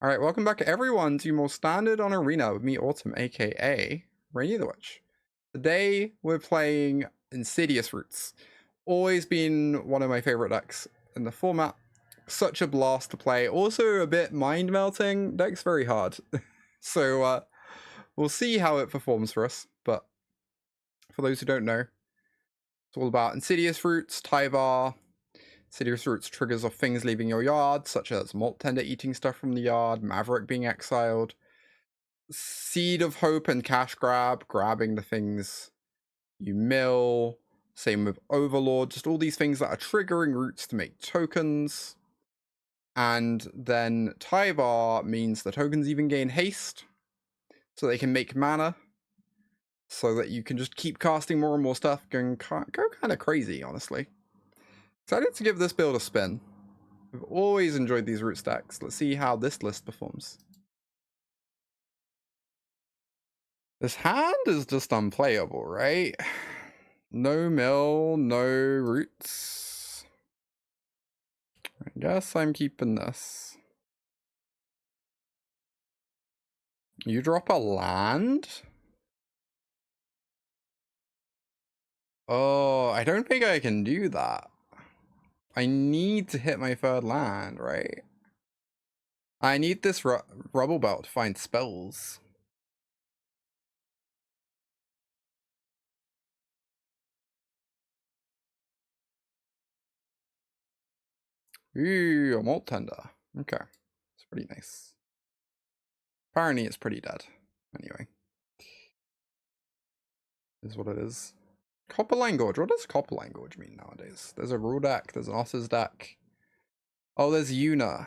Alright, welcome back everyone to more Standard on Arena with me, Autumn, aka Rainy the Witch. Today we're playing Insidious Roots. Always been one of my favorite decks in the format. Such a blast to play. Also a bit mind-melting. Deck's very hard. So we'll see how it performs for us. But for those who don't know, it's all about Insidious Roots, Tyvar. Insidious Roots triggers off things leaving your yard, such as Molt Tender eating stuff from the yard, Maverick being exiled, Seed of Hope and Cash Grab, grabbing the things you mill. Same with Overlord, just all these things that are triggering roots to make tokens. And then Tyvar means the tokens even gain haste, so they can make mana, so that you can just keep casting more and more stuff, go kind of crazy, honestly. Excited to give this build a spin. I've always enjoyed these root stacks. Let's see how this list performs. This hand is just unplayable, right? No mill, no roots. I guess I'm keeping this. You drop a land? Oh, I don't think I can do that. I need to hit my third land, right? I need this Rubblebelt to find spells. Ooh, a Molt Tender. Okay. It's pretty nice. Apparently it's pretty dead. Anyway. Is what it is. Copperline Gorge. What does Copperline Gorge mean nowadays? There's a rule deck. There's an Otters deck. Oh, there's Yuna.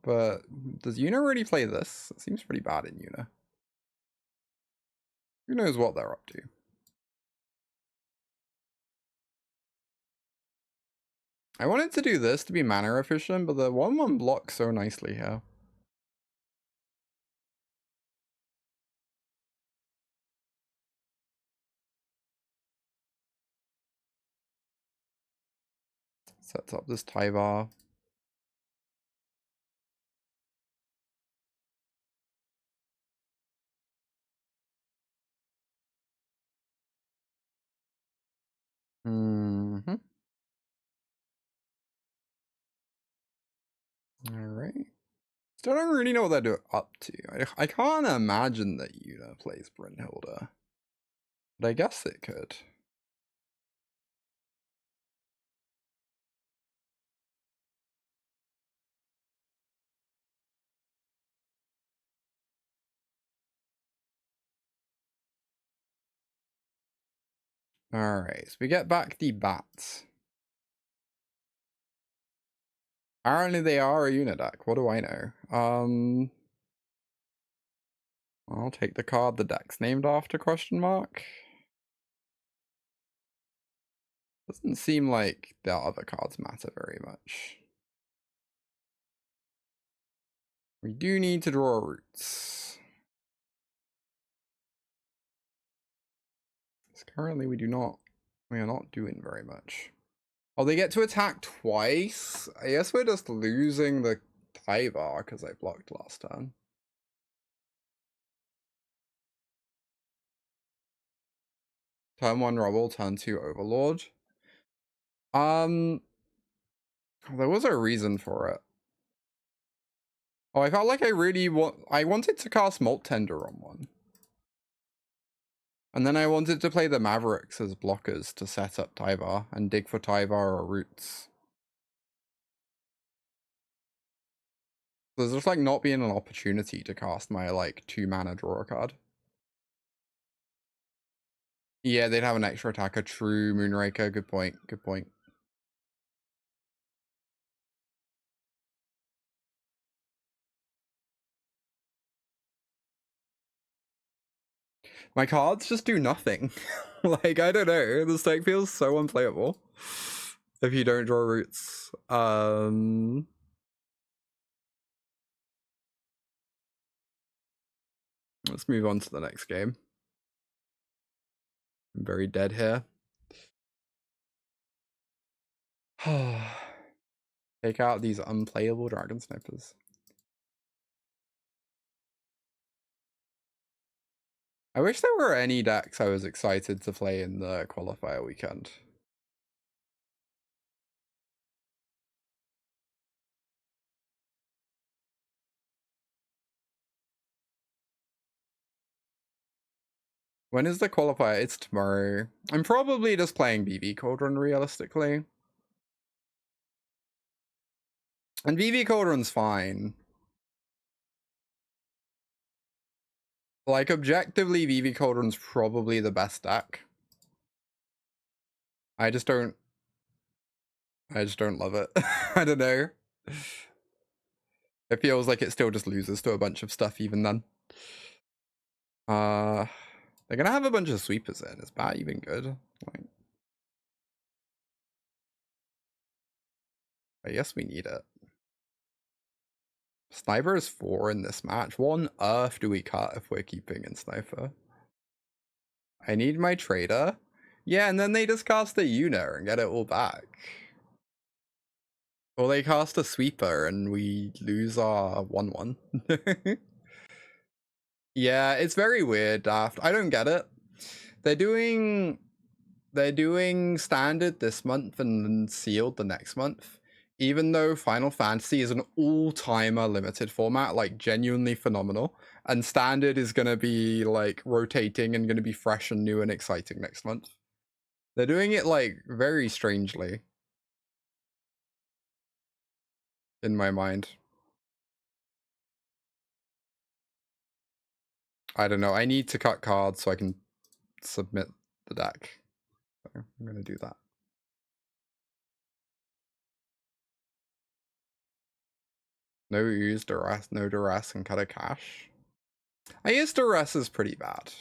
But does Yuna really play this? It seems pretty bad in Yuna. Who knows what they're up to? I wanted to do this to be mana efficient, but the 1/1 blocks so nicely here. Sets up this Tyvar. Mm-hmm. Alright. Still don't really know what they're up to. I can't imagine that Yuna plays Brynhilda. But I guess it could. Alright, so we get back the bats. Apparently they are a unit deck. What do I know? I'll take the card the deck's named after, question mark. Doesn't seem like the other cards matter very much. We do need to draw roots. Currently we are not doing very much. Oh, they get to attack twice? I guess we're just losing the Tyvar because I blocked last turn. Turn 1 Rubble, turn 2 Overlord. There was a reason for it. Oh, I felt like I wanted to cast Molt Tender on one. And then I wanted to play the Mavericks as blockers to set up Tyvar and dig for Tyvar or roots. There's just like not being an opportunity to cast my like 2-mana draw card. Yeah, they'd have an extra attacker. True, Moonraker. Good point. Good point. My cards just do nothing. Like, I don't know. This deck feels so unplayable if you don't draw roots. Let's move on to the next game. I'm very dead here. Take out these unplayable Dragon Snipers. I wish there were any decks I was excited to play in the qualifier weekend. When is the qualifier? It's tomorrow. I'm probably just playing BB Cauldron realistically. And BB Cauldron's fine. Like, objectively, BB Cauldron's probably the best deck. I just don't love it. I don't know. It feels like it still just loses to a bunch of stuff even then. They're gonna have a bunch of sweepers in. Is Bat even good? Like, I guess we need it. Sniper is 4 in this match. What on earth do we cut if we're keeping in Sniper? I need my trader. Yeah, and then they just cast a Una and get it all back. Or they cast a sweeper and we lose our 1-1. Yeah, it's very weird, Daft. I don't get it. They're doing standard this month and sealed the next month. Even though Final Fantasy is an all-timer limited format, like genuinely phenomenal, and standard is gonna be like rotating and gonna be fresh and new and exciting next month. They're doing it like very strangely. In my mind. I don't know. I need to cut cards so I can submit the deck. So I'm gonna do that. No Ooze, Duress, no Duress, and cut a cash. I guess Duress is pretty bad.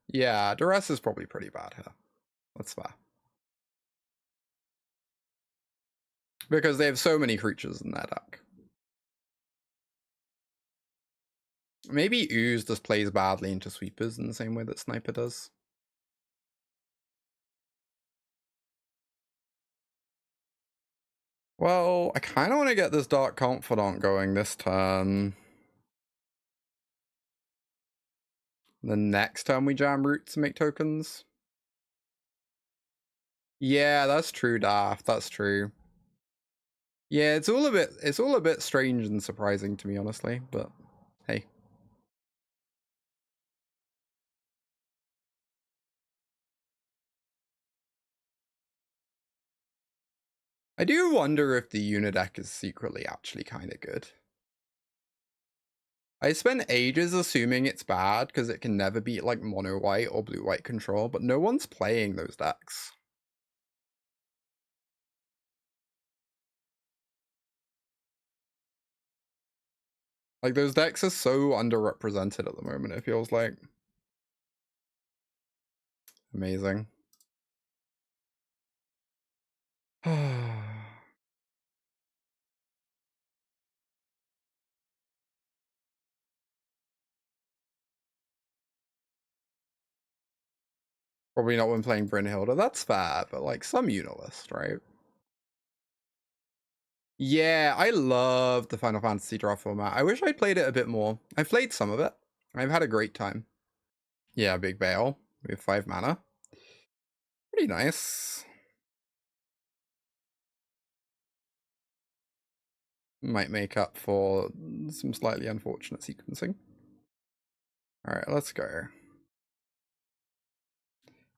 Yeah, Duress is probably pretty bad here. That's fair. Because they have so many creatures in their deck. Maybe Ooze just plays badly into sweepers in the same way that Sniper does. Well, I kind of want to get this Dark Confidant going this turn. The next turn we jam Roots to make tokens. Yeah, that's true, Daft. That's true. Yeah, it's all a bit strange and surprising to me, honestly, but hey. I do wonder if the Una deck is secretly actually kind of good. I spent ages assuming it's bad because it can never beat like mono white or blue white control, but no one's playing those decks. Like, those decks are so underrepresented at the moment, it feels like. Amazing. Probably not when playing Brynhilda, that's fair, but like some Unilist, right? Yeah, I love the Final Fantasy draw format. I wish I'd played it a bit more. I've played some of it. I've had a great time. Yeah, Big Bale. We have 5 mana. Pretty nice. Might make up for some slightly unfortunate sequencing. Alright, let's go.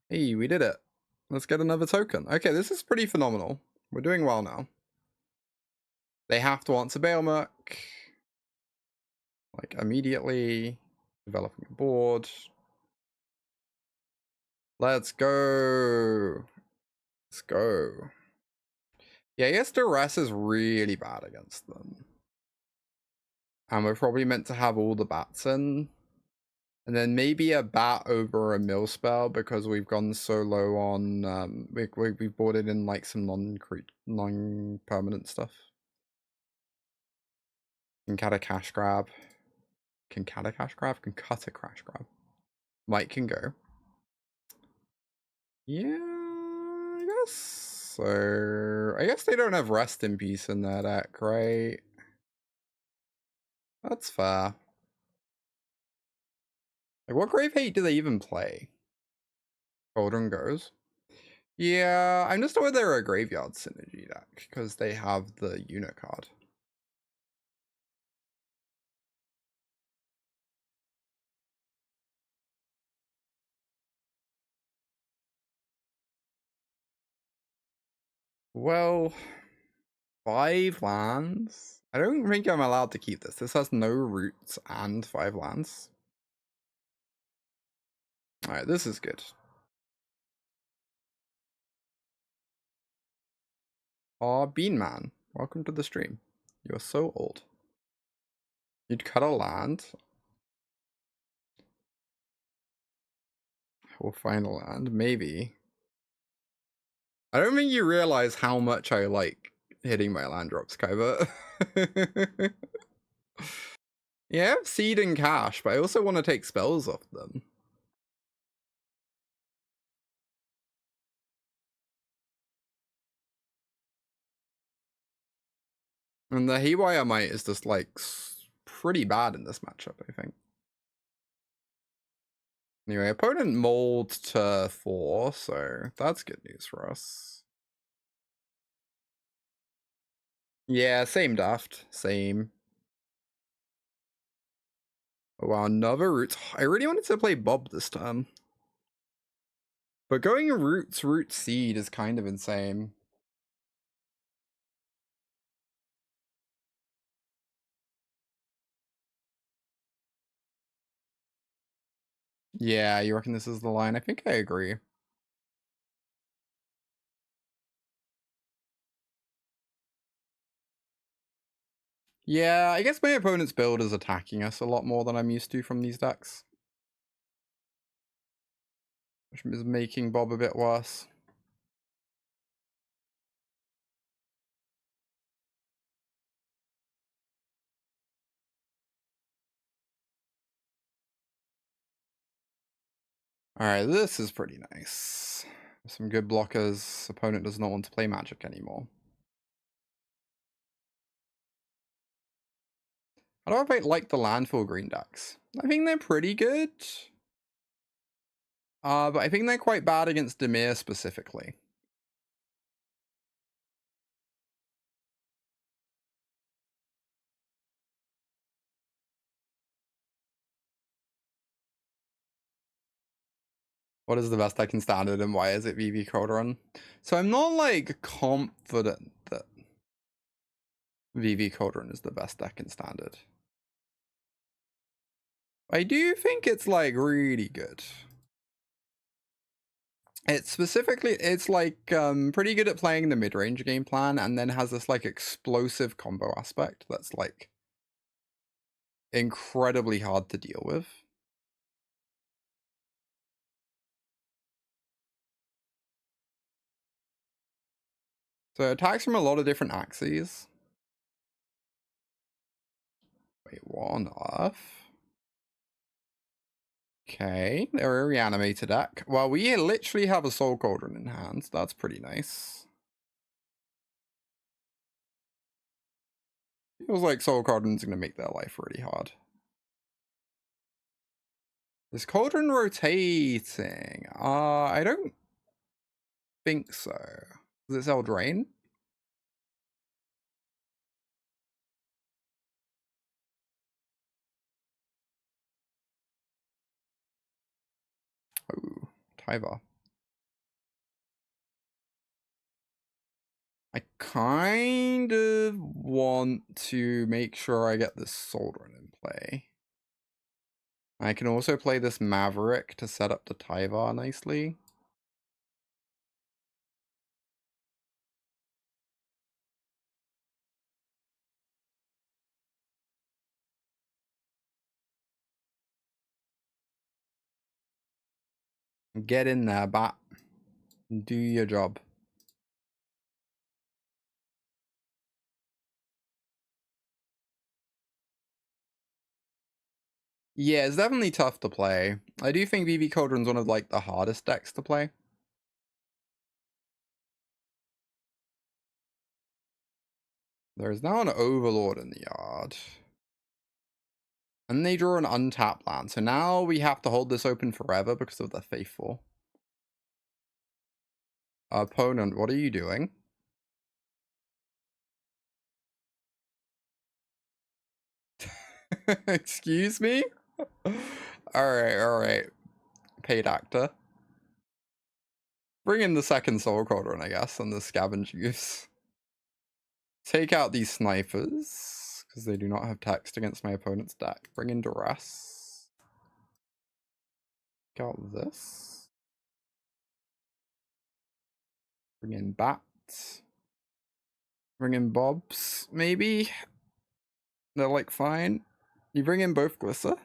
Hey, we did it. Let's get another token. Okay, this is pretty phenomenal. We're doing well now. They have to answer Balemurk. Like, immediately. Developing a board. Let's go. Let's go. Yeah, I guess Duress is really bad against them. And we're probably meant to have all the bats in. And then maybe a bat over a mill spell because we've gone so low on we've bought it in like some non-permanent stuff. Can cut a cash grab. Can cut a cash grab? Can cut a cash grab. Mite can go. Yeah, I guess so. I guess they don't have Rest in Peace in their deck, right? That's fair. Like, what grave hate do they even play? Cauldron goes. Yeah, I'm just aware they're a graveyard synergy deck because they have the unit card. Well, 5 lands? I don't think I'm allowed to keep this. This has no roots and 5 lands. Alright, this is good. Aw, Bean Man, welcome to the stream. You're so old. You'd cut a land. We'll find a land, maybe. I don't think you realize how much I like hitting my land drops, Kyber. Yeah, I have Seed and Cash, but I also want to take spells off them. And the Haywire Mite is just like pretty bad in this matchup, I think. Anyway, opponent mold to 4, so that's good news for us. Yeah, same daft, same. Oh, wow, another Roots. I really wanted to play Bob this time. But going Roots, Root Seed is kind of insane. Yeah, you reckon this is the line? I think I agree. Yeah, I guess my opponent's build is attacking us a lot more than I'm used to from these decks. Which is making Bob a bit worse. Alright, this is pretty nice. Some good blockers. Opponent does not want to play Magic anymore. I don't know if I like the landfall green decks. I think they're pretty good. But I think they're quite bad against Dimir specifically. What is the best deck in Standard and why is it VV Cauldron? So I'm not like confident that VV Cauldron is the best deck in Standard. I do think it's like really good. It's specifically, it's like pretty good at playing the mid-range game plan and then has this like explosive combo aspect that's like incredibly hard to deal with. So it attacks from a lot of different axes. Wait, what on earth? Okay, they're a reanimated deck. Well, we literally have a Soul Cauldron in hand. That's pretty nice. Feels like Soul Cauldron's gonna make their life really hard. Is Cauldron rotating? I don't think so. Does it sell Drain? Oh, Tyvar. I kind of want to make sure I get this Cauldron in play. I can also play this Maverick to set up the Tyvar nicely. Get in there, Bat. Do your job. Yeah, it's definitely tough to play. I do think VV Cauldron's one of like the hardest decks to play. There's now an Overlord in the yard. And they draw an untapped land. So now we have to hold this open forever because of the Faithful. Opponent, what are you doing? Excuse me? Alright. Paid actor. Bring in the second Soul Cauldron, I guess, and the Scavenging Ooze. Take out these snipers, because they do not have text against my opponent's deck. Bring in Duress. Take out this. Bring in Bat. Bring in Bobs, maybe? They're like fine. You bring in both Glissa?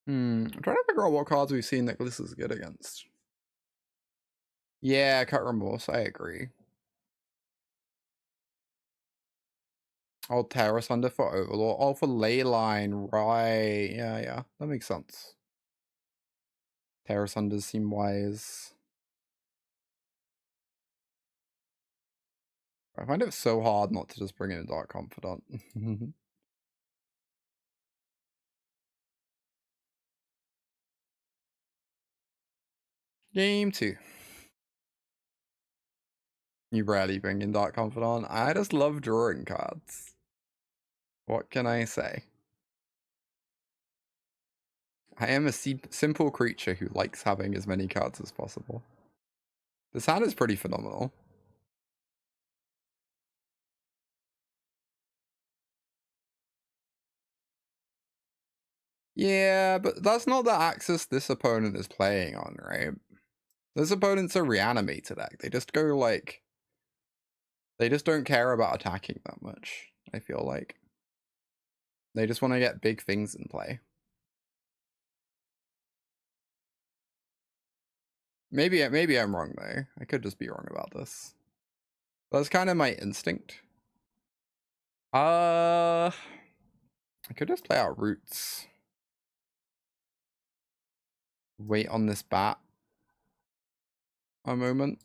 I'm trying to figure out what cards we've seen that Glissa's good against. Yeah, Cut Remorse, I agree. Oh, Tear Asunder for Overlord. Oh, for Leyline, right. Yeah, that makes sense. Tear Asunders seem wise. I find it so hard not to just bring in a Dark Confidant. Game 2. You rarely bring in Dark Confidant. I just love drawing cards. What can I say? I am a simple creature who likes having as many cards as possible. This hand is pretty phenomenal. Yeah, but that's not the axis this opponent is playing on, right? This opponent's a reanimator deck. They just go like... They just don't care about attacking that much, I feel like. They just want to get big things in play. Maybe I'm wrong, though. I could just be wrong about this. That's kind of my instinct. I could just play out Roots. Wait on this bat a moment.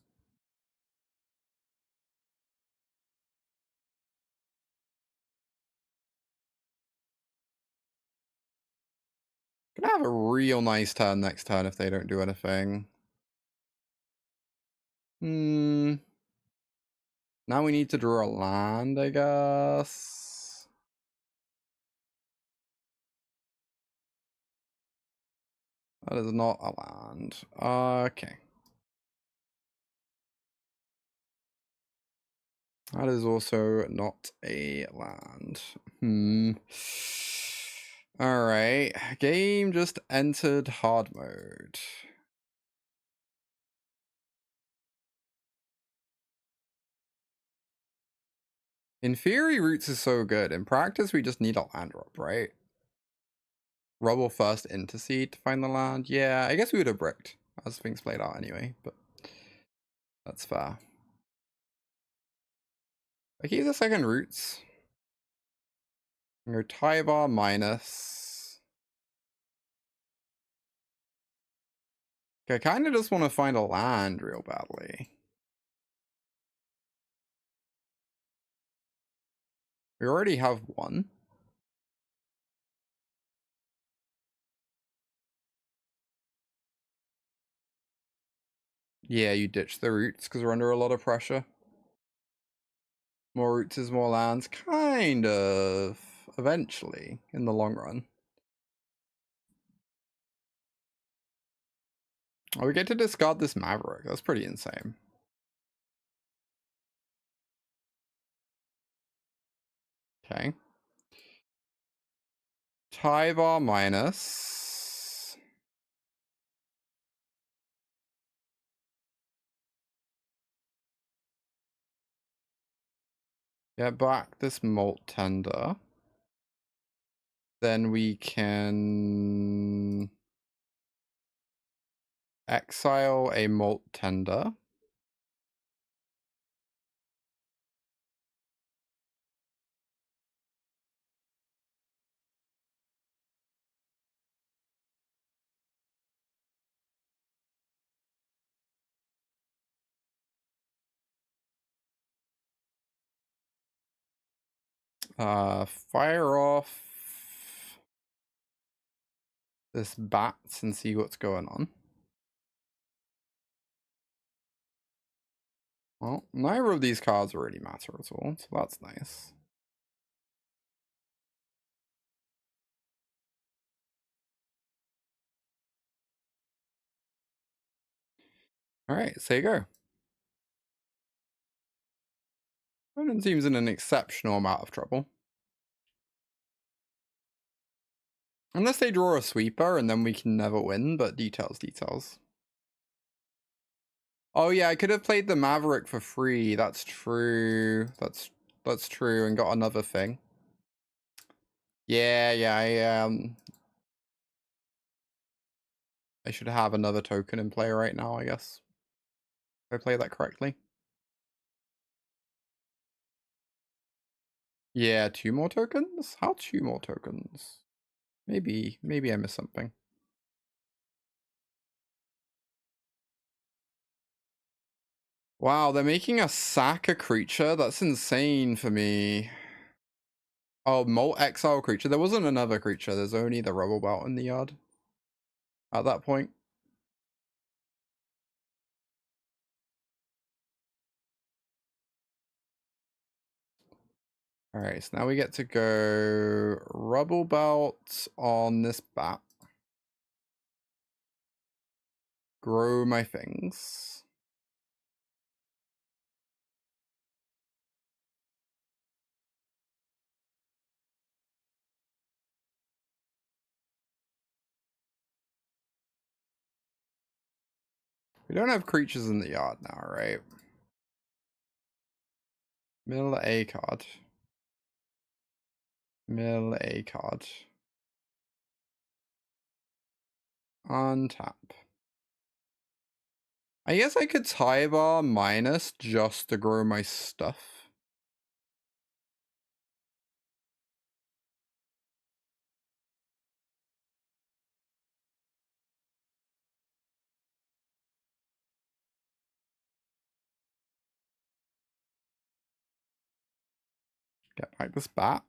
Gonna have a real nice turn next turn if they don't do anything. Now we need to draw a land, I guess. That is not a land. Okay. That is also not a land. Alright. Game just entered hard mode. In theory, Roots is so good. In practice, we just need a land drop, right? Rubble first Intercede to find the land. Yeah, I guess we would have bricked as things played out anyway, but that's fair. I keep the second Roots. I'm gonna go Tyvar minus. Okay, I kind of just want to find a land real badly. We already have one. Yeah, you ditch the Roots because we're under a lot of pressure. More Roots is more lands. Kind of. Eventually, in the long run. Oh, we get to discard this Maverick. That's pretty insane. Okay. Tyvar minus. Get back this Molt Tender. Then we can exile a Molt Tender. Fire off this bat and see what's going on. Well, neither of these cards really matter at all, so that's nice. Alright, so you go. Opponent seems in an exceptional amount of trouble. Unless they draw a sweeper and then we can never win, but details. Oh yeah, I could have played the Maverick for free. That's true. That's true, and got another thing. Yeah, I should have another token in play right now, I guess. If I play that correctly. Yeah, 2 more tokens? How 2 more tokens? Maybe I missed something. Wow, they're making us sack a creature? That's insane for me. Oh, Molt Exile creature. There wasn't another creature. There's only the Rubblebelt in the yard. At that point. Alright, so now we get to go Rubblebelt on this bat. Grow my things. We don't have creatures in the yard now, right? Mill a card. Mill a card. Untap. I guess I could Tyvar minus just to grow my stuff. Get back this bat.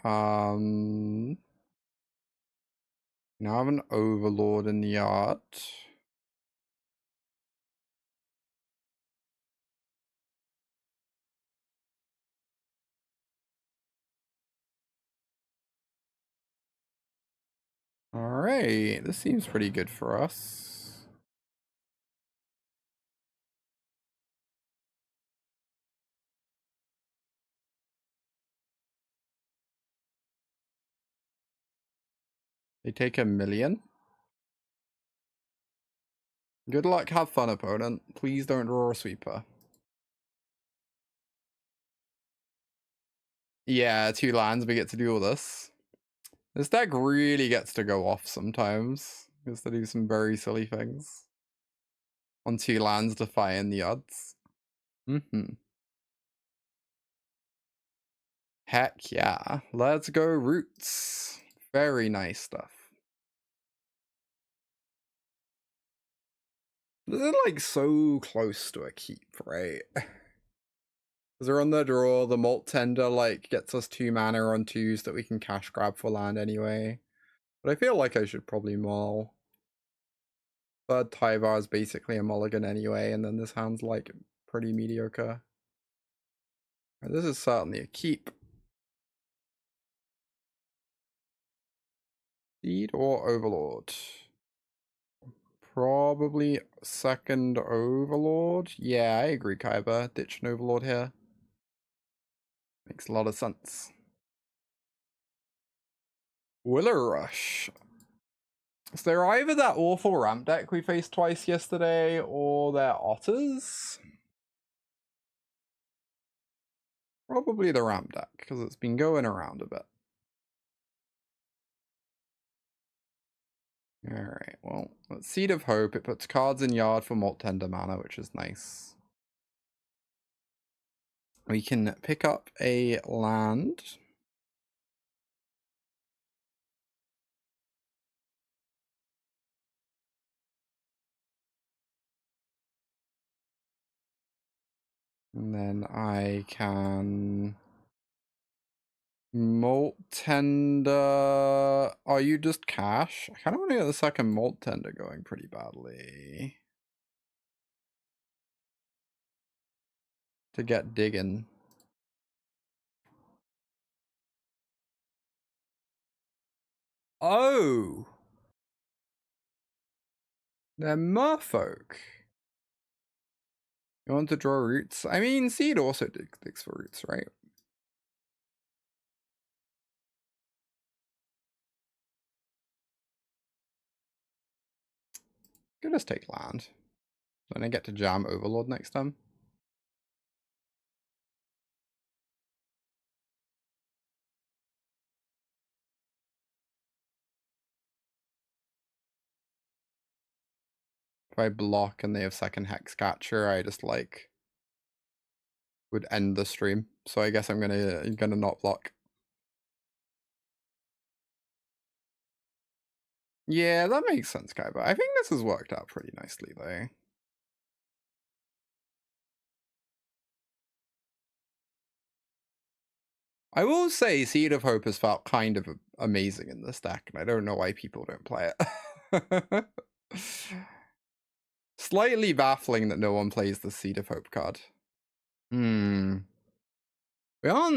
Now I have an Overlord in the yard. Alright, this seems pretty good for us. They take 1,000,000. Good luck, have fun, opponent. Please don't draw a sweeper. Yeah, 2 lands, we get to do all this. This deck really gets to go off sometimes. Gets to do some very silly things. On 2 lands, defying the odds. Heck yeah. Let's go Roots. Very nice stuff. They're like so close to a keep, right? Because they're on the draw, the Molt Tender like gets us 2 mana on 2s that we can cash grab for land anyway. But I feel like I should probably mull. But Tyvar is basically a mulligan anyway, and then this hand's like pretty mediocre. This is certainly a keep. Seed or Overlord? Probably second Overlord. Yeah, I agree, Kaiba. Ditch an Overlord here. Makes a lot of sense. Willow Rush. So they're either that awful ramp deck we faced twice yesterday, or they're Otters. Probably the ramp deck, because it's been going around a bit. Alright, well, let's Seed of Hope. It puts cards in yard for Molt Tender mana, which is nice. We can pick up a land. And then I can Molt Tender. Are you just cash? I kind of want to get the second Molt Tender going pretty badly to get digging. Oh, they're merfolk. You want to draw roots? I mean, Seed also digs for roots, right? Could just take land. Then I get to jam Overlord next time. If I block and they have second Hexcatcher, I just like would end the stream. So I guess I'm gonna not block. Yeah, that makes sense, Kai, but I think this has worked out pretty nicely though. I will say Seed of Hope has felt kind of amazing in this deck, and I don't know why people don't play it. Slightly baffling that no one plays the Seed of Hope card. We aren't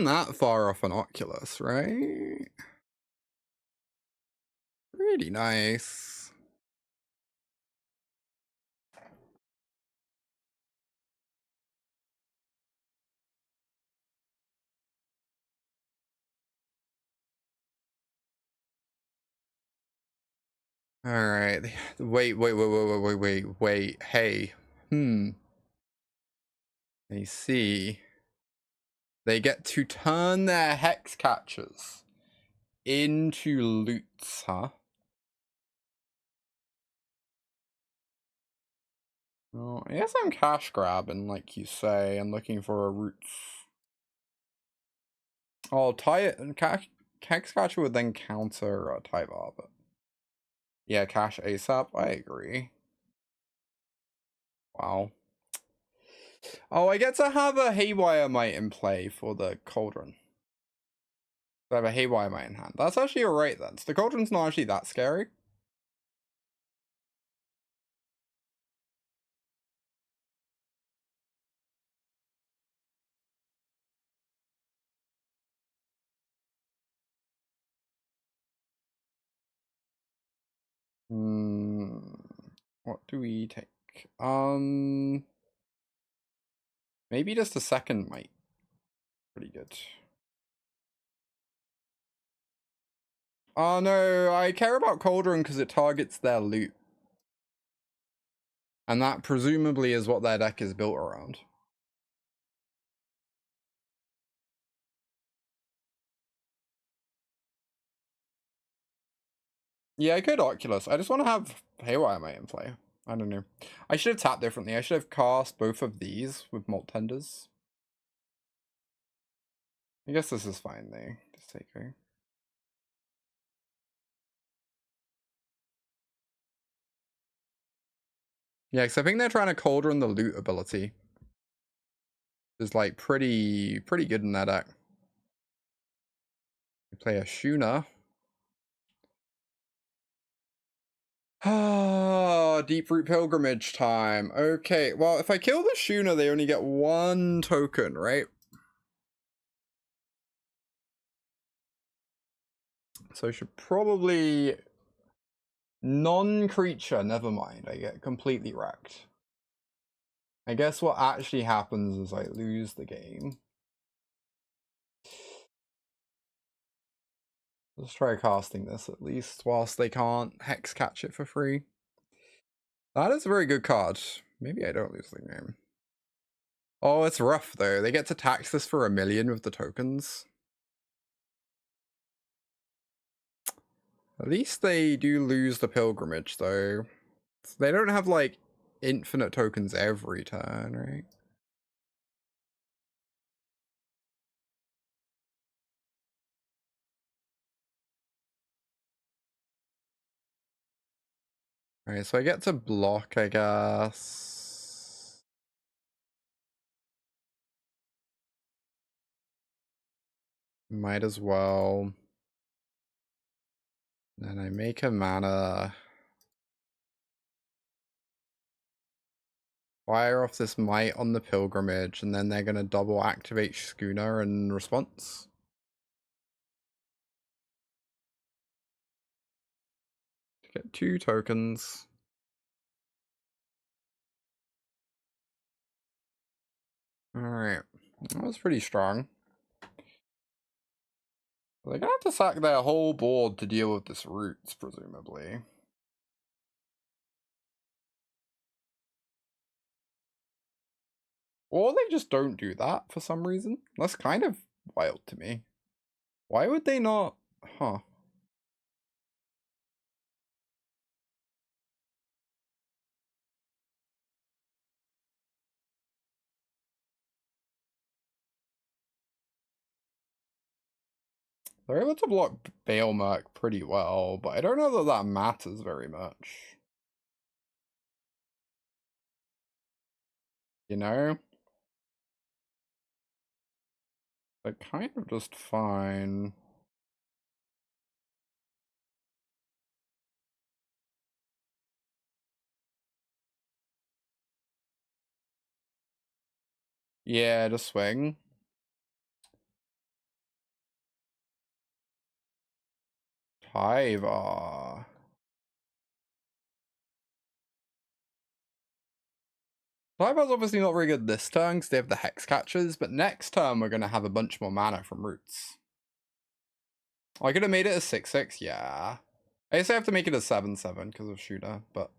that far off an Oculus, right? Pretty nice. All right. Wait. Hey. I see. They get to turn their hex catchers into loots, huh? Well, I guess I'm cash grabbing, like you say, and looking for a roots. Oh, hex catcher would then counter Tyvar, but yeah, cash ASAP. I agree. Wow. Oh, I get to have a Haywire Mite in play for the Cauldron. I have a Haywire Mite in hand. That's actually alright then. So the Cauldron's not actually that scary. What do we take? Maybe just a second Mite. Pretty good. Oh no, I care about Cauldron because it targets their loot. And that presumably is what their deck is built around. Yeah, I could Oculus. I just want to have Haywire Mite in play. I don't know. I should have tapped differently. I should have cast both of these with Molt Tenders. I guess this is fine though. Just take her. Yeah, because I think they're trying to Cauldron the loot ability. Is like pretty good in that deck. You play a Shuna. Ah, Deep-Root Pilgrimage time. Okay, well, if I kill the Shuna, they only get one token, right? So I should probably... Non-creature, never mind. I get completely wrecked. I guess what actually happens is I lose the game. Let's try casting this at least, whilst they can't hex catch it for free. That is a very good card. Maybe I don't lose the game. Oh, it's rough though. They get to tax this for 1 million with the tokens. At least they do lose the pilgrimage though. So they don't have like infinite tokens every turn, right? Alright, so I get to block, I guess. Might as well. Then I make a mana. Fire off this Mite on the Pilgrimage, and then they're going to double activate Schooner in response. To get 2 tokens. Alright. That was pretty strong. They're going to have to sack their whole board to deal with this Roots, presumably. Or they just don't do that for some reason. That's kind of wild to me. Why would they not? Huh. They're able to block Balemurk pretty well, but I don't know that that matters very much. You know? They're kind of just fine. Yeah, just swing. Tyvar. Tyvar's obviously not very good this turn because they have the Hex Catchers, but next turn we're going to have a bunch more mana from Roots. I could have made it a 6/6, yeah. I guess I have to make it a 7/7 because of Shooter, but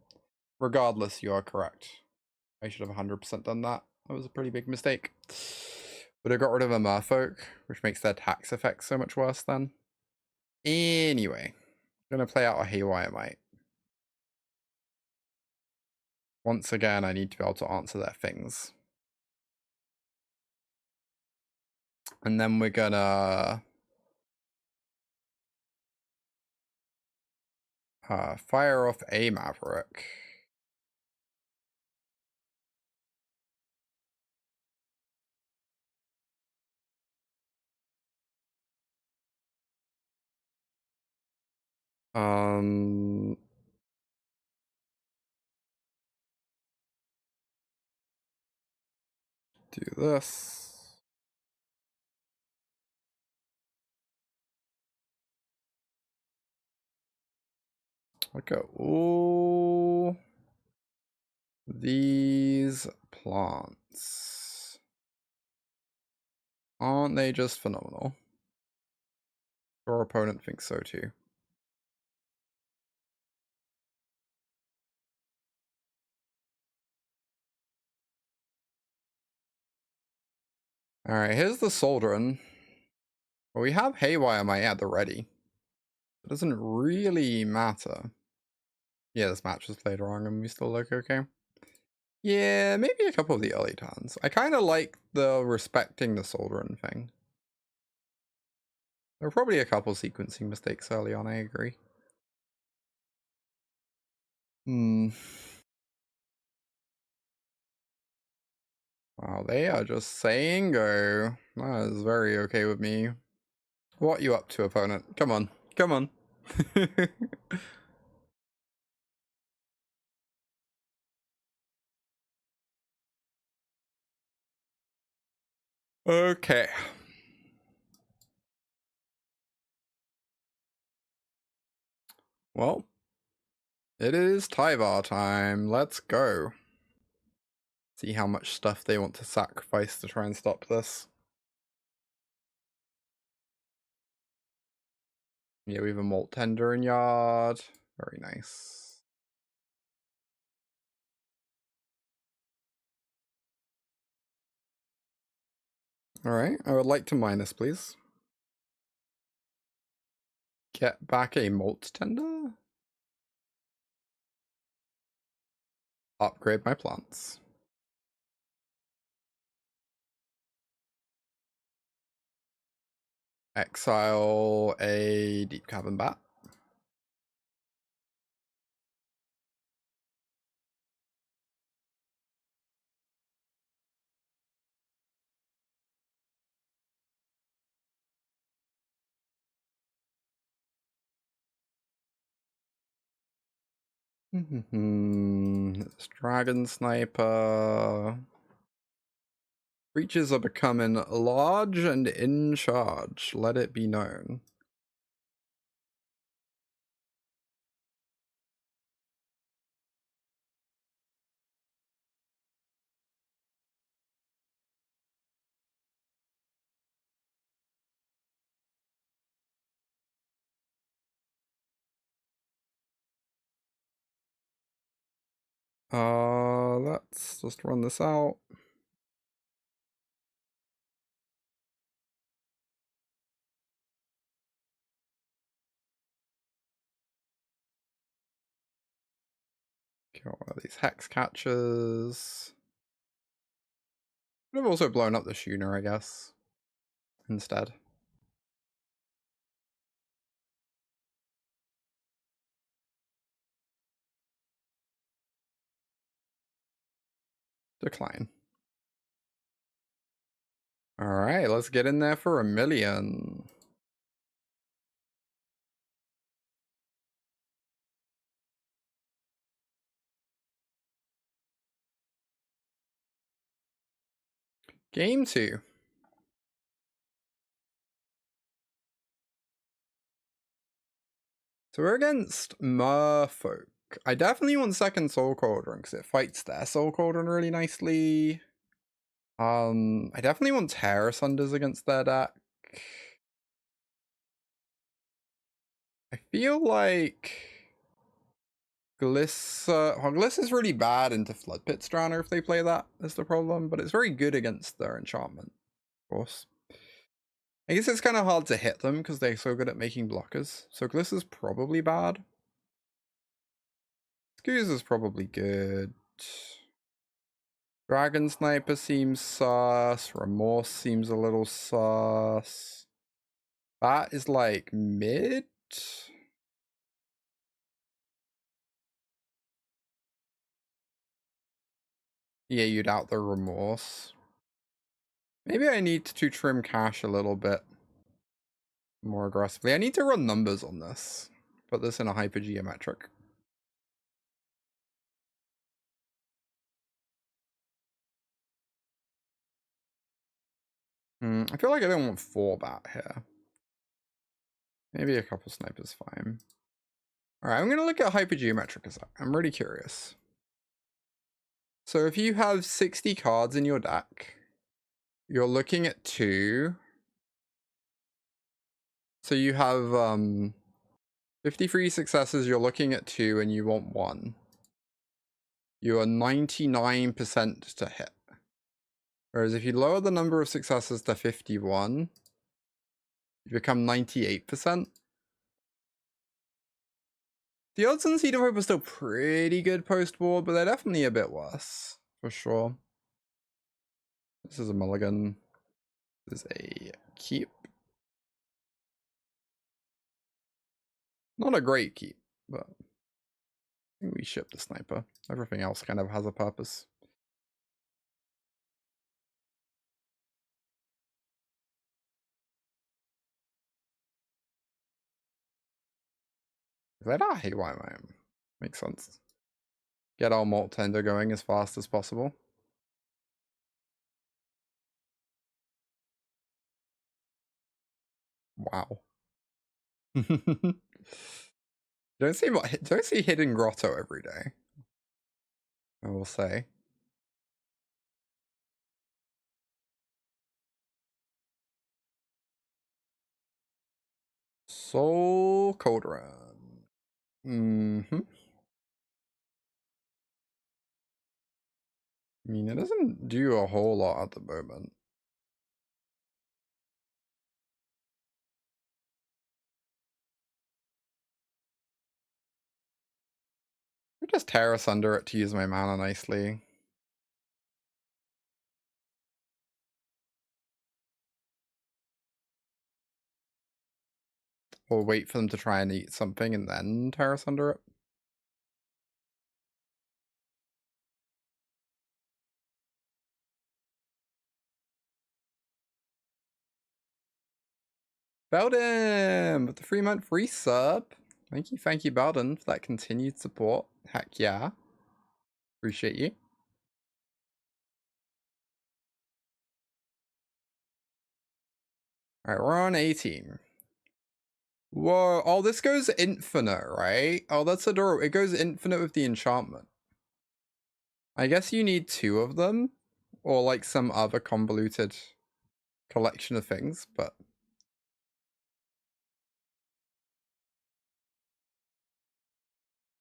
regardless, you are correct. I should have 100% done that. That was a pretty big mistake. But I got rid of a Merfolk, which makes their tax effects so much worse then. Anyway, I'm going to play out a Haywire Mite. Once again, I need to be able to answer their things. And then we're gonna fire off a Maverick. Do this. Look at all these plants. Aren't they just phenomenal? Your opponent thinks so too. Alright, here's the Cauldron. Well, we have Haywire Mite at the ready. It doesn't really matter. Yeah, this match was played wrong and we still look okay. Yeah, maybe a couple of the early turns. I kind of like the respecting the Cauldron thing. There were probably a couple sequencing mistakes early on, I agree. Wow, they are just saying go. That is very okay with me. What you up to, opponent? Come on. Come on. Okay. Well, it is Tyvar time. Let's go. See how much stuff they want to sacrifice to try and stop this. Yeah, we have a Molt Tender in yard. Very nice. Alright, I would like to mine this, please. Get back a Molt Tender. Upgrade my plants. Exile a Deep-Cavern Bat. This Dragon Sniper. Creatures are becoming large and in charge, let it be known. Let's just run this out. Kill one of these hex catchers. Could have also blown up the Schooner, I guess, instead. Decline. Alright, let's get in there for 1,000,000. Game 2. So we're against Merfolk. I definitely want second Soul Cauldron because it fights their Soul Cauldron really nicely. I definitely want Tear Asunders against their deck. I feel like Glissa... Well, Glissa's really bad into Flood Pit Strana if they play that, is the problem. But it's very good against their enchantment, of course. I guess it's kind of hard to hit them because they're so good at making blockers. So Glissa's probably bad. Scooze is probably good. Dragon Sniper seems sus. Remorse seems a little sus. Bat is like mid. Yeah, you'd out the Remorse. Maybe I need to trim cash a little bit more aggressively. I need to run numbers on this. Put this in a hypergeometric. I feel like I don't want 4 bat here. Maybe a couple snipers fine. Alright, I'm gonna look at hypergeometric as I'm really curious. So if you have 60 cards in your deck, you're looking at 2. So you have 53 successes, you're looking at 2 and you want 1. You are 99% to hit. Whereas if you lower the number of successes to 51, you become 98%. The odds on Seed of Hope are still pretty good post-board, but they're definitely a bit worse, for sure. This is a mulligan. This is a keep. Not a great keep, but I think we ship the sniper. Everything else kind of has a purpose. Is that Haywire Mite? Makes sense. Get our Molt Tender going as fast as possible. Wow. Don't see Hidden Grotto every day, I will say. Soul Cauldron. I mean, it doesn't do a whole lot at the moment. I just Tear Asunder it to use my mana nicely. Or wait for them to try and eat something and then Tear Asunder it. Found him with the 3-month free sub. Thank you, Bowden, for that continued support. Heck yeah. Appreciate you. Alright, we're on 18. Whoa, oh, this goes infinite, right? Oh, that's adorable. It goes infinite with the enchantment. I guess you need 2 of them, or like some other convoluted collection of things, but...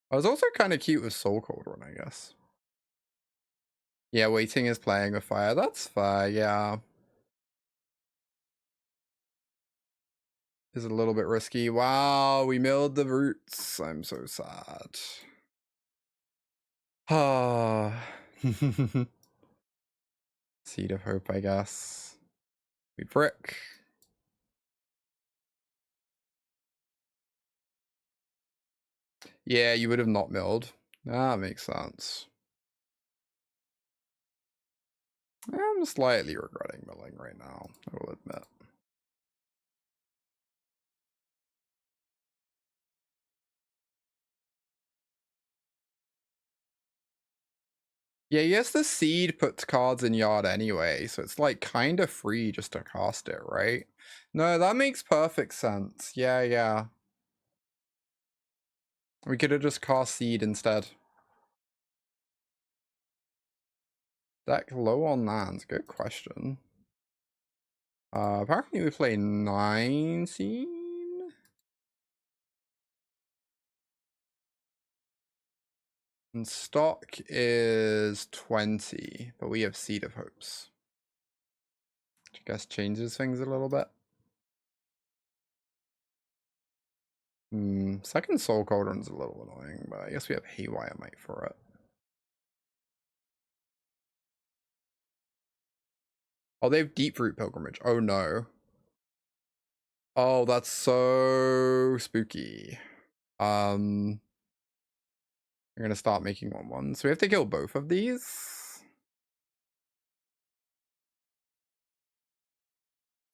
I was also kind of cute with Soul Cauldron, I guess. Yeah, waiting is playing with fire. That's fair, yeah. Is a little bit risky. Wow, we milled the roots. I'm so sad. Ah. Seed of Hope, I guess. We brick. Yeah, you would have not milled. That makes sense. I'm slightly regretting milling right now, I will admit. Yeah, yes, the seed puts cards in yard anyway, so it's like kind of free just to cast it, right? No, that makes perfect sense. Yeah, yeah. We could have just cast seed instead. Deck low on lands, good question. Apparently we play 19. And stock is 20, but we have Seed of Hopes. Which I guess changes things a little bit. Second Soul Cauldron's a little annoying, but I guess we have Haywire Mite for it. Oh, they have Deep Root Pilgrimage. Oh no. Oh, that's so spooky. I'm gonna start making 1/1. So we have to kill both of these.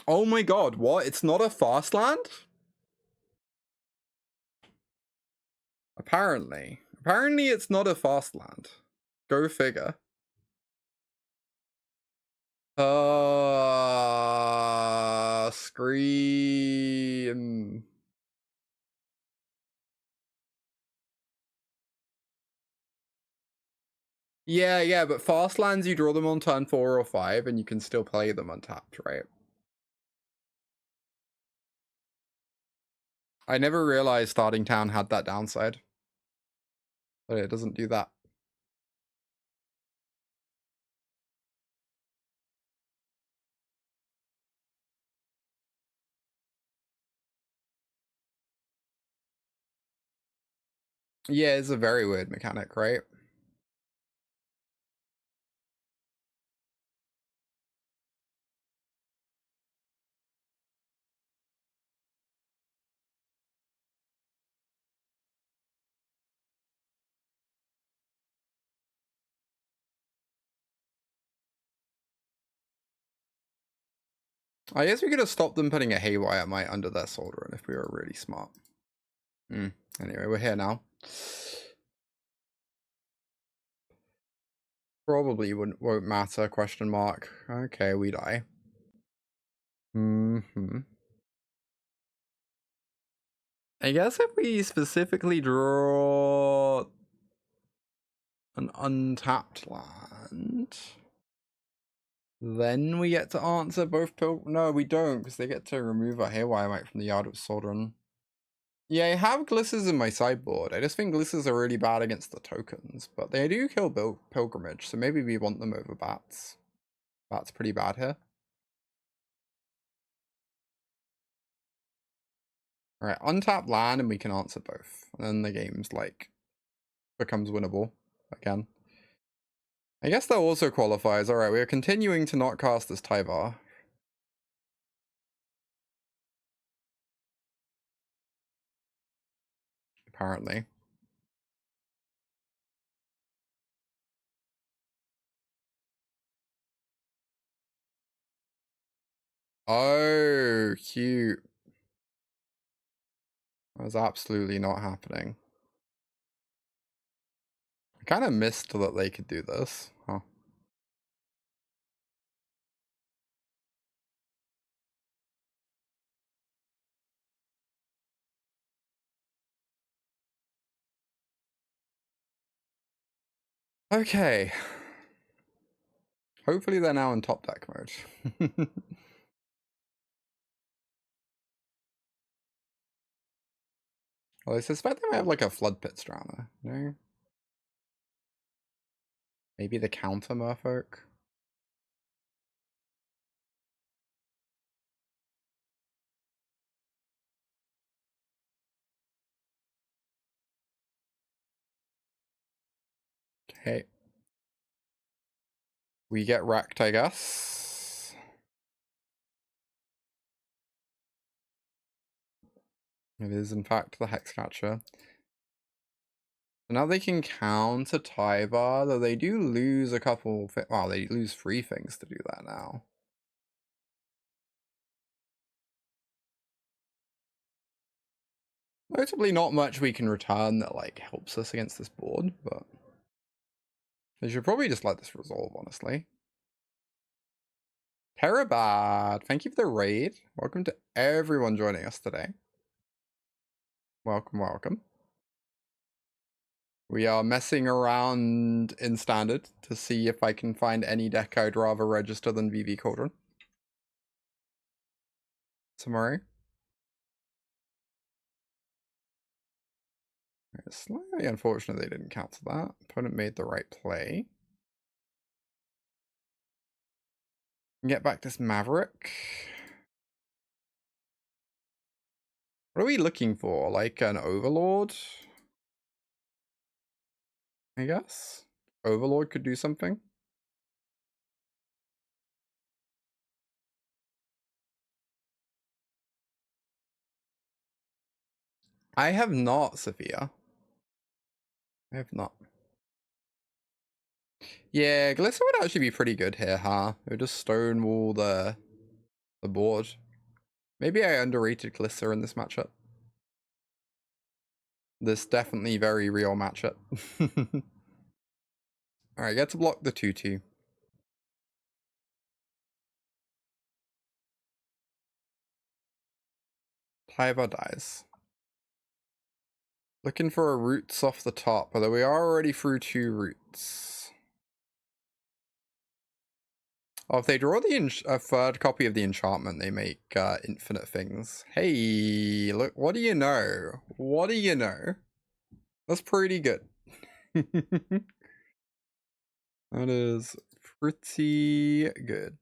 Oh my god, what? It's not a fast land? Apparently. Apparently it's not a fast land. Go figure. Scream. Yeah, but fast lands, you draw them on turn 4 or 5, and you can still play them untapped, right? I never realized Starting Town had that downside. But it doesn't do that. Yeah, it's a very weird mechanic, right? I guess we could have stopped them putting a Haywire Mite under their Cauldron if we were really smart. Anyway, we're here now. Probably won't matter, question mark. Okay, we die. I guess if we specifically draw an untapped land, then we get to answer both no, we don't, because they get to remove a Haywire Mite from the Yard of Cauldron. Yeah, I have Glissas in my sideboard. I just think Glissas are really bad against the tokens, but they do kill Pilgrimage, so maybe we want them over Bats. Bats pretty bad here. Alright, untap land and we can answer both. And then the game's like becomes winnable again. I guess that also qualifies. Alright, we are continuing to not cast this Tyvar. Apparently. Oh, cute. That's absolutely not happening. I kind of missed that they could do this. Huh. Okay. Hopefully they're now in top deck mode. Well, I suspect they might have like a Flood Pit Drowner, no? Maybe the counter Merfolk? Okay. We get wrecked, I guess. It is, in fact, the Hexcatcher. So now they can counter Tyvar, though they do lose a couple... Well, they lose 3 things to do that now. Notably not much we can return that, like, helps us against this board, but... They should probably just let this resolve, honestly. Terabad, thank you for the raid. Welcome to everyone joining us today. Welcome, welcome. We are messing around in Standard to see if I can find any deck I'd rather register than VV Cauldron. Tomorrow. It's slightly unfortunate they didn't cancel that. Opponent made the right play. Get back this Maverick. What are we looking for? Like an Overlord? I guess? Overlord could do something. I have not, Sophia. I have not. Yeah, Glissa would actually be pretty good here, huh? It would just stonewall the board. Maybe I underrated Glissa in this matchup. This definitely very real matchup. Alright, get to block the 2-2. Tyvar dies. Looking for a roots off the top, although we are already through 2 roots. Oh, if they draw a third copy of the enchantment, they make infinite things. Hey, look, what do you know? What do you know? That's pretty good. That is pretty good.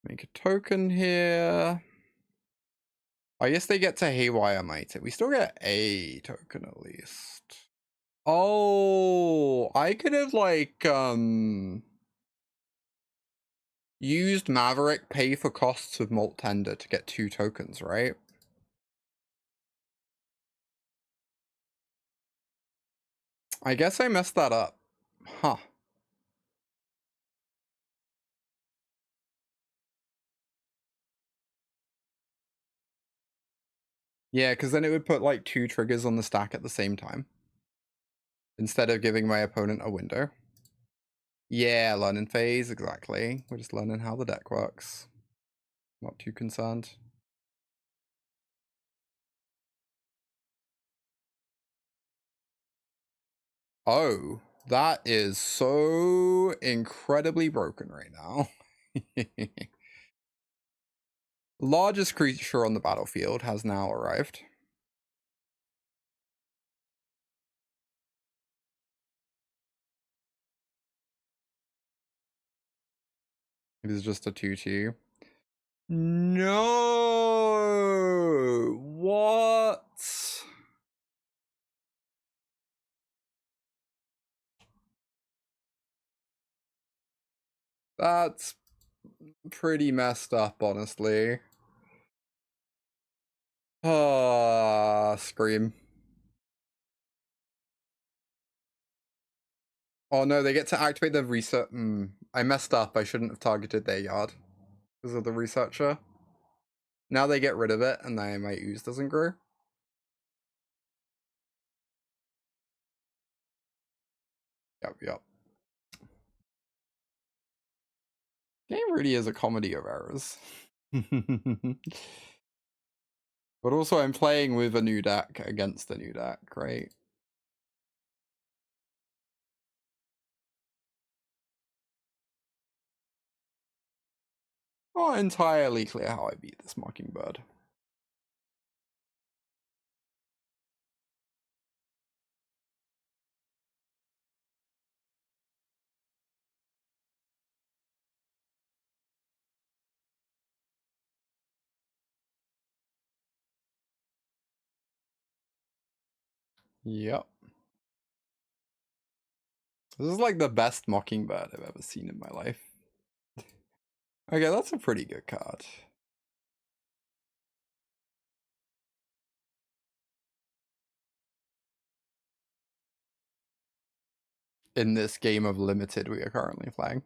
Make a token here. I guess they get to Haywire Mite. We still get a token at least. Oh, I could have like used Maverick, pay for costs of Molt Tender to get 2 tokens, right? I guess I messed that up. Huh. Yeah, because then it would put like 2 triggers on the stack at the same time. Instead of giving my opponent a window. Yeah, learning phase, exactly. We're just learning how the deck works. Not too concerned. Oh, that is so incredibly broken right now. Largest creature on the battlefield has now arrived. It is just a 2-2. No! What? That's pretty messed up, honestly. Ah, scream. Oh no, they get to activate the reset. I messed up. I shouldn't have targeted their yard because of the researcher. Now they get rid of it, and then my ooze doesn't grow. Yep. Game really is a comedy of errors. But also I'm playing with a new deck against a new deck, right? Not entirely clear how I beat this Mockingbird. Yep. This is like the best Mockingbird I've ever seen in my life. Okay, that's a pretty good card. In this game of limited we are currently playing.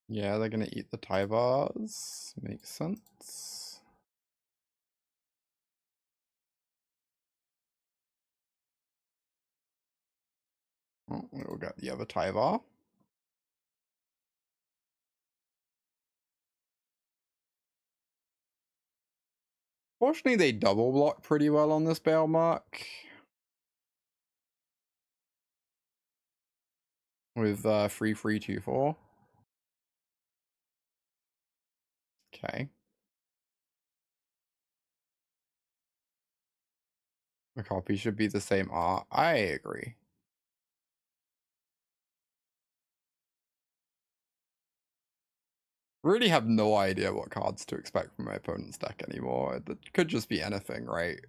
Yeah, they're gonna eat the Tyvars. Makes sense. Oh, we'll get the other Tyvar. Fortunately, they double block pretty well on this Balemurk. With 3/3/2/4. Okay. The copy should be the same art. I agree. Really have no idea what cards to expect from my opponent's deck anymore. It could just be anything, right?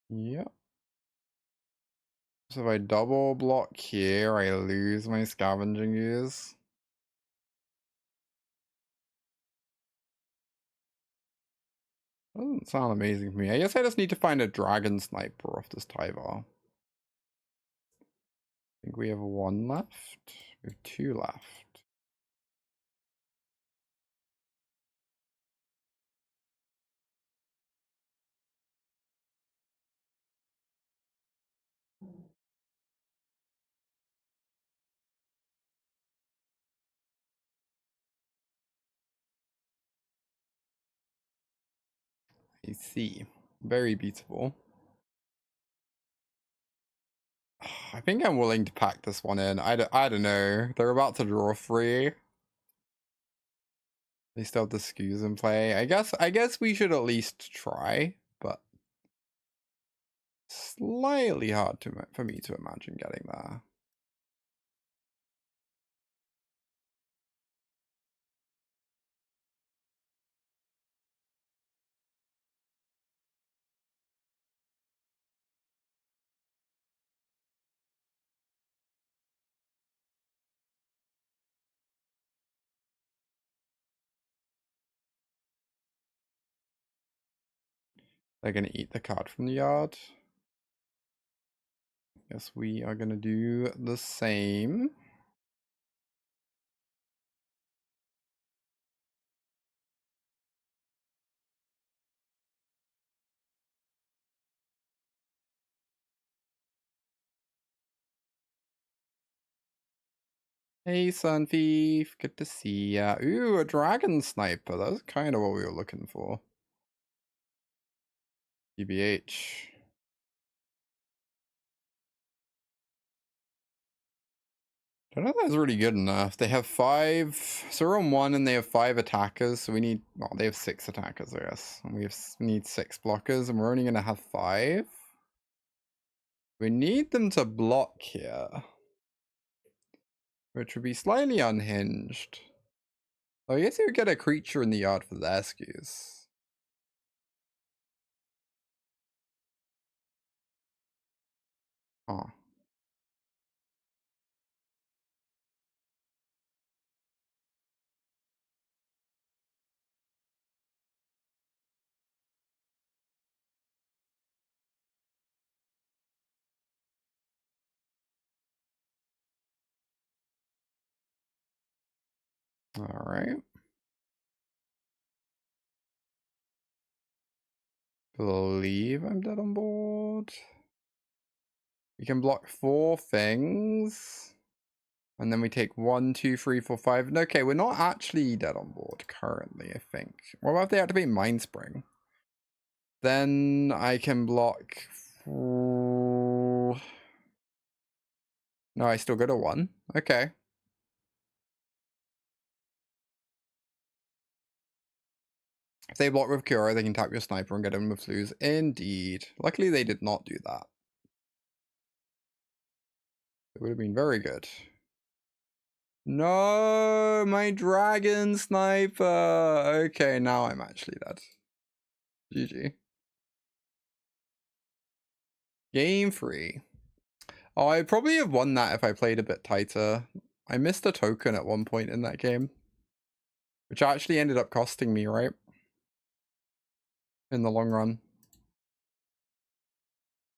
Yep. So if I double block here, I lose my Scavenging Ooze. Doesn't sound amazing to me. I guess I just need to find a Dragon Sniper off this Tyvar. I think we have one left. We have two left. I see. Very beautiful. I think I'm willing to pack this one in. I don't know. They're about to draw 3. They still have the Skews in play. I guess we should at least try, but slightly hard for me to imagine getting there. They're gonna eat the card from the yard. Guess we are gonna do the same. Hey, Sun Thief, good to see ya. Ooh, a Dragon Sniper. That's kind of what we were looking for. TBH. I don't know if that's really good enough. They have 5. So we're on 1 and they have 5 attackers. So we need, well, they have 6 attackers, I guess. And we need 6 blockers and we're only going to have 5. We need them to block here, which would be slightly unhinged. I guess you would get a creature in the yard for their skews. Oh. All right. Believe I'm dead on board. We can block 4 things. And then we take 1, 2, 3, 4, 5. Okay, we're not actually dead on board currently, I think. What about if they activate Mindspring? Then I can block... No, I still go to 1. Okay. If they block with Cura, they can tap your Sniper and get in with Flues. Indeed. Luckily, they did not do that. It would have been very good. No, my Dragon Sniper. Okay, now I'm actually dead. GG. Game 3. Oh, I'd probably have won that if I played a bit tighter. I missed a token at one point in that game, which actually ended up costing me, right? In the long run.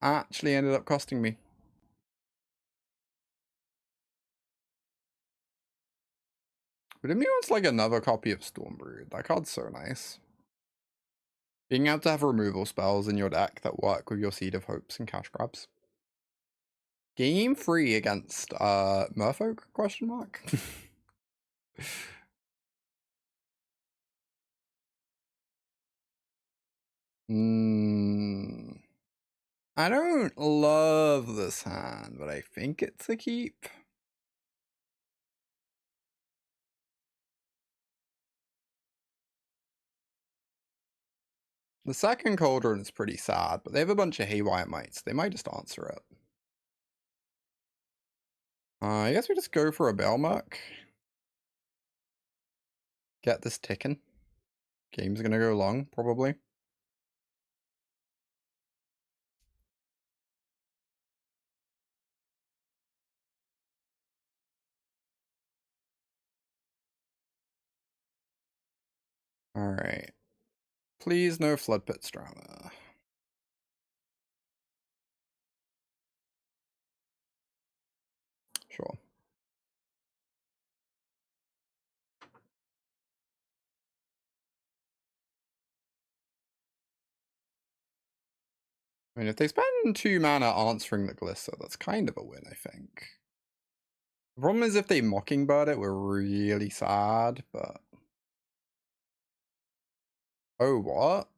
Actually ended up costing me. But it means like another copy of Stormbrood. That card's so nice. Being able to have removal spells in your deck that work with your Seed of Hopes and cash grabs. Game 3 against Merfolk? Question mark. I don't love this hand, but I think it's a keep. The second Cauldron is pretty sad, but they have a bunch of Haywire Mites. They might just answer it. I guess we just go for a Balemurk. Get this ticking. Game's gonna go long, probably. Alright. Please no Flood Pit Strata. Sure. I mean, if they spend 2 mana answering the Glissa, that's kind of a win, I think. The problem is if they Mockingbird it, we're really sad, but... Oh, what?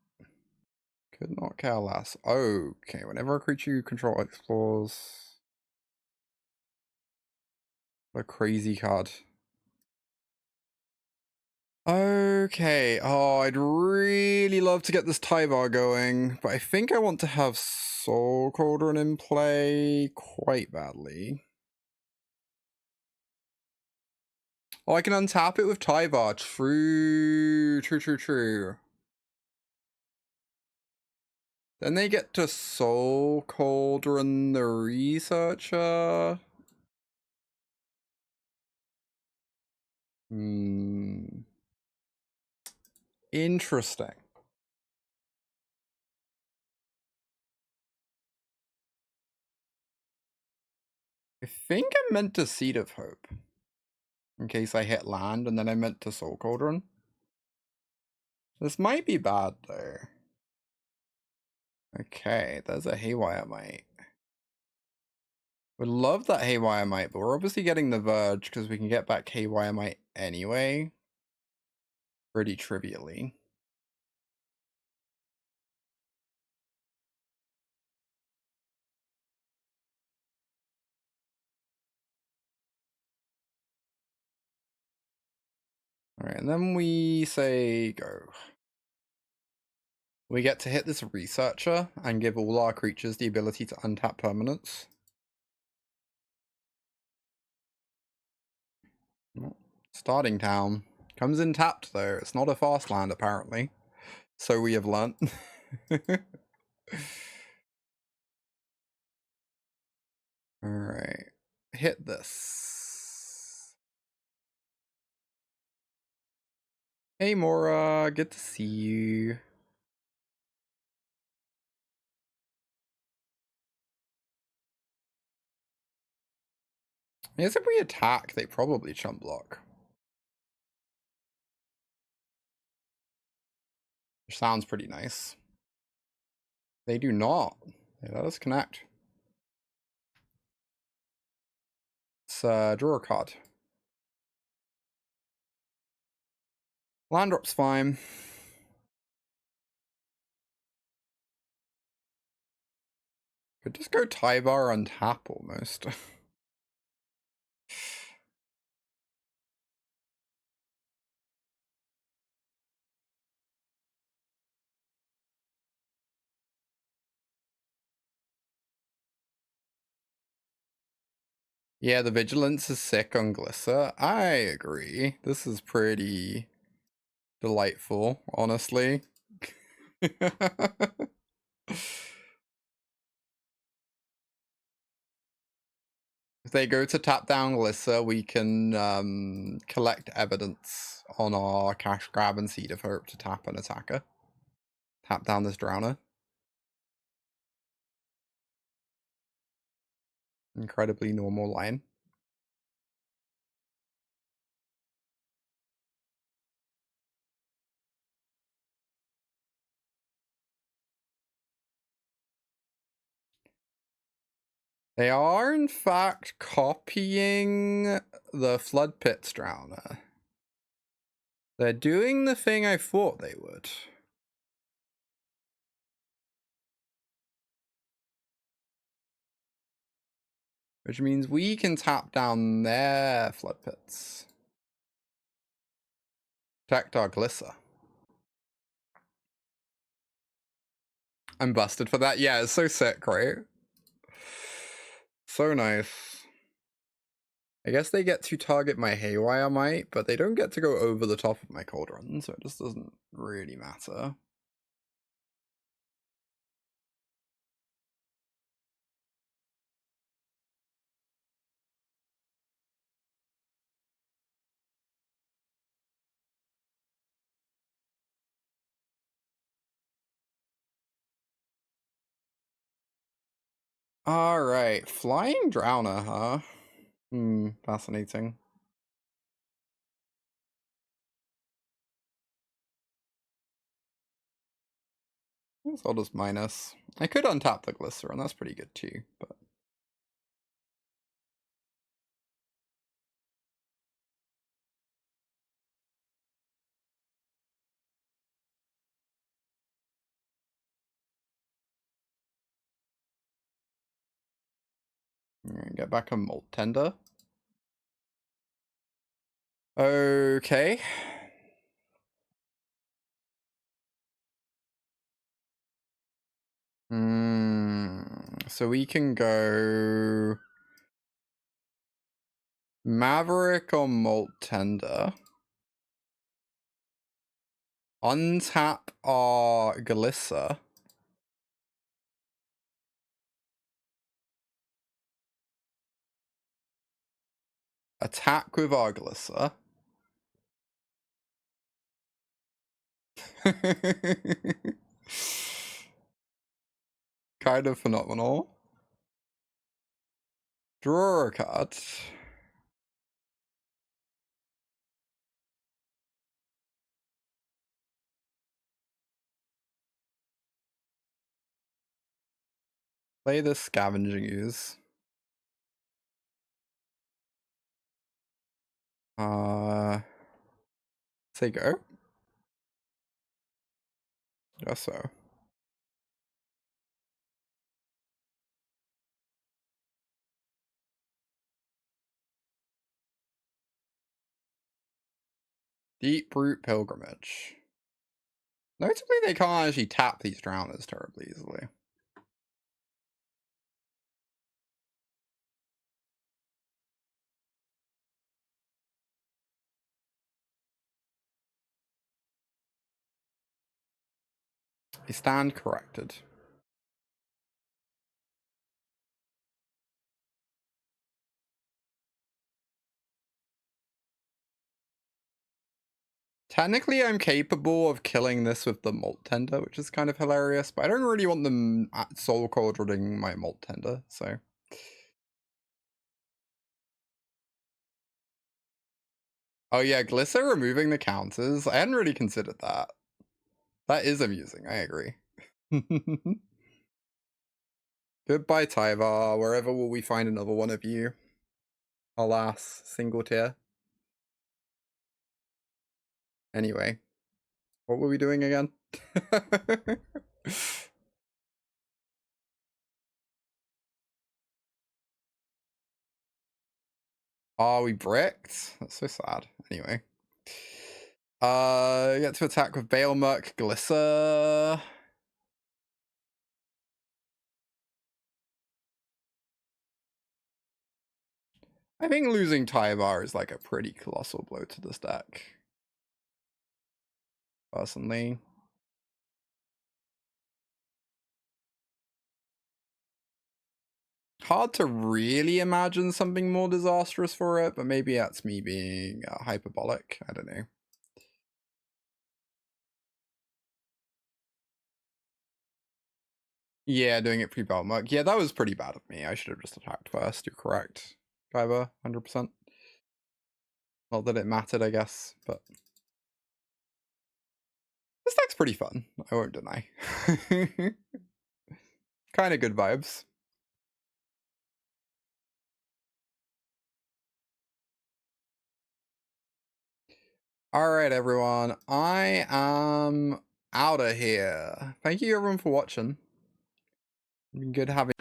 Could not care less. Okay, whenever a creature you control explores... What a crazy card. Okay, oh, I'd really love to get this Tyvar going, but I think I want to have Soul Cauldron in play quite badly. Oh, I can untap it with Tyvar. True. Then they get to Soul Cauldron the Researcher. Interesting. I think I meant to Seed of Hope. In case I hit land, and then I meant to Soul Cauldron. This might be bad, though. Okay, there's a Haywire Mite. Would love that Haywire Mite, but we're obviously getting the Verge because we can get back Haywire Mite anyway. Pretty trivially. Alright, and then we say go. We get to hit this Researcher and give all our creatures the ability to untap permanents. Starting Town. Comes in tapped though, it's not a fast land apparently. So we have learnt. Alright. Hit this. Hey Mora, good to see you. I guess if we attack, they probably chump block. Which sounds pretty nice. They do not. They let us connect. Let's draw a card. Land drop's fine. Could just go Tyvar on tap almost. Yeah, the Vigilance is sick on Glissa. I agree. This is pretty delightful, honestly. If they go to tap down Glissa, we can collect evidence on our cash grab and Seed of Hope to tap an attacker. Tap down this Drowner. Incredibly normal line. They are, in fact, copying the Flood Pits Drowner. They're doing the thing I thought they would. Which means we can tap down their Flood Pits. Protect our Glissa. I'm busted for that. Yeah, it's so sick, right? So nice. I guess they get to target my Haywire Mite, but they don't get to go over the top of my Cauldron, so it just doesn't really matter. Alright, Flying Drowner, huh? Fascinating. Guess I'll just minus. I could untap the Glissa, and that's pretty good too, but... Get back a Molt Tender. Okay. So we can go Maverick or Molt Tender. Untap our Glissa. Attack with our Glissa. Kind of phenomenal. Draw a card. Play the Scavenging Ooze. Say go. Guess so. Deep Root Pilgrimage. Notably, they can't actually tap these drowners terribly easily. They stand corrected. Technically, I'm capable of killing this with the Molt Tender, which is kind of hilarious, but I don't really want them soul cauldroning my Molt Tender, so. Oh yeah, Glissa removing the counters. I hadn't really considered that. That is amusing, I agree. Goodbye, Tyvar. Wherever will we find another one of you? Alas, single tier. Anyway, what were we doing again? Oh, we bricked? That's so sad. Anyway. Get to attack with Balemurk, Glissa. I think losing Tyvar is like a pretty colossal blow to this deck. Personally. Hard to really imagine something more disastrous for it, but maybe that's me being hyperbolic. I don't know. Yeah, doing it pre-Balemurk. Yeah, that was pretty bad of me. I should have just attacked first. You're correct, Tyvar, 100%. Not that it mattered, I guess, but this deck's pretty fun. I won't deny. Kind of good vibes. All right, everyone. I am out of here. Thank you, everyone, for watching. It's been good having.